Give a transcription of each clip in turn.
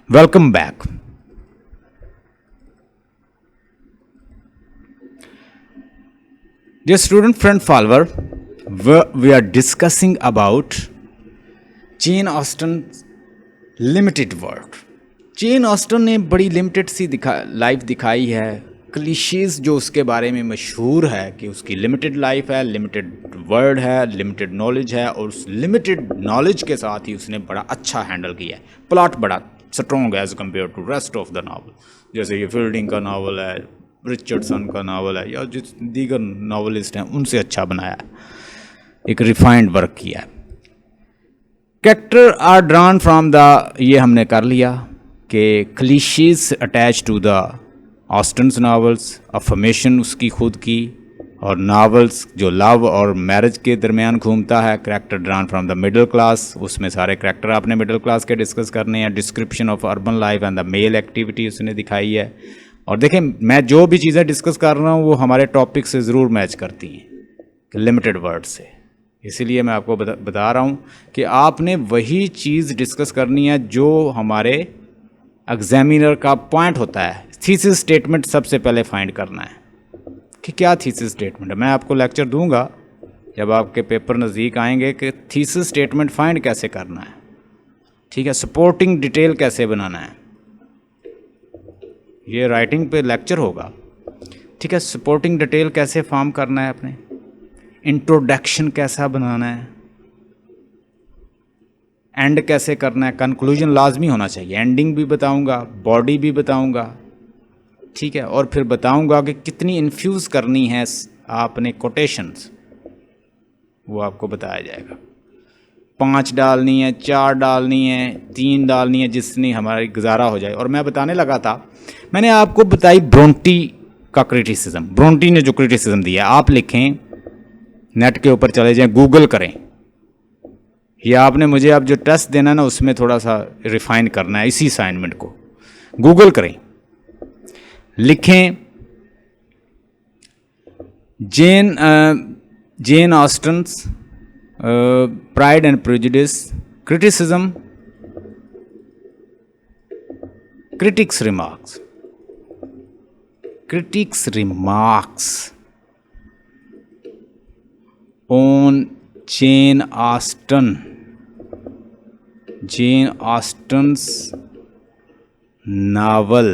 Welcome back. Dear student friend follower, we are discussing about Jane Austen's limited world. Jane Austen ने बड़ी limited सी life दिखाई है। क्लिशेज जो उसके बारे में मशहूर है कि उसकी लिमिटेड लाइफ है, लिमिटेड वर्ल्ड है, लिमिटेड नॉलेज है, और उस लिमिटेड नॉलेज के साथ ही उसने बड़ा अच्छा हैंडल किया है। प्लॉट बड़ा स्ट्रॉन्ग है as compare to rest of the novel. जैसे ये फील्डिंग का नावल है, रिचर्डसन का नावल है, या जिस दीगर नावलिस्ट हैं उनसे अच्छा बनाया है, एक रिफाइंड वर्क किया है। Character are drawn from the, ये हमने कर लिया कि cliches attached to the Austen's novels, affirmation उसकी खुद की, और नावल्स जो लव और मैरिज के दरमियान घूमता है। Character drawn from the middle class, उसमें सारे कैरेक्टर आपने मिडिल क्लास के डिस्कस करने हैं। Description of urban life and the male activity उसने दिखाई है। और देखें, मैं जो भी चीज़ें डिस्कस कर रहा हूँ वो हमारे टॉपिक से ज़रूर मैच करती हैं, लिमिटेड वर्ड से। इसीलिए मैं आपको बता रहा हूँ कि आपने वही चीज़ डिस्कस करनी है जो हमारे एग्जामिनर का पॉइंट होता है। थीसिस स्टेटमेंट सबसे पहले फाइंड करना है कि क्या थीसिस स्टेटमेंट है। मैं आपको लेक्चर दूंगा जब आपके पेपर नज़दीक आएंगे कि थीसिस स्टेटमेंट फाइंड कैसे करना है, ठीक है। सपोर्टिंग डिटेल कैसे बनाना है, ये राइटिंग पे लेक्चर होगा, ठीक है। सपोर्टिंग डिटेल कैसे फॉर्म करना है अपने, इंट्रोडक्शन कैसा बनाना है, एंड कैसे करना है, कंक्लूजन लाजमी होना चाहिए। एंडिंग भी बताऊंगा, बॉडी भी बताऊंगा, ठीक है। और फिर बताऊंगा कि कितनी इन्फ्यूज़ करनी है आपने कोटेशंस, वो आपको बताया जाएगा। 5 डालनी है, 4 डालनी है, 3 डालनी है, जिसनी हमारी गुजारा हो जाए। और मैं बताने लगा था, मैंने आपको बताई ब्रोंटी का क्रिटिसिज्म। ब्रोंटी ने जो क्रिटिसिज्म दिया, आप लिखें, नेट के ऊपर चले जाएं, गूगल करें। ये आपने मुझे अब जो टेस्ट देना ना उसमें थोड़ा सा रिफाइन करना है इसी असाइनमेंट को। गूगल करें, लिखें Jane Austen's Pride and Prejudice criticism, critics remarks on Jane Austen's novel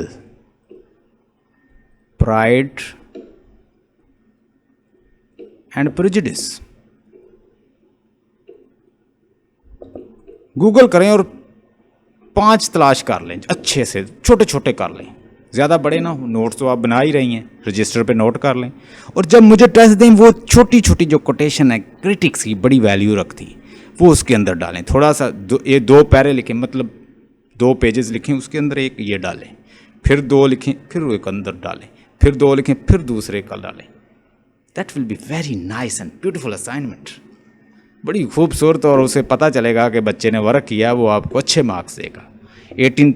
Pride and Prejudice। Google करें और 5 तलाश कर लें, अच्छे से छोटे छोटे कर लें, ज़्यादा बड़े ना हो। नोट्स तो आप बना ही रही हैं, रजिस्टर पे नोट कर लें। और जब मुझे टेस्ट दें, वो छोटी छोटी जो कोटेशन है क्रिटिक्स की बड़ी वैल्यू रखती, वो उसके अंदर डालें। थोड़ा सा ये 2 पैरे लिखें, मतलब 2 पेजेस लिखें, उसके अंदर एक ये डालें, फिर 2 लिखें, फिर एक अंदर डालें, फिर 2 लिखें, फिर दूसरे का डालें। That will be very nice and beautiful assignment, बड़ी खूबसूरत। और उसे पता चलेगा कि बच्चे ने वर्क किया, वो आपको अच्छे मार्क्स देगा। 18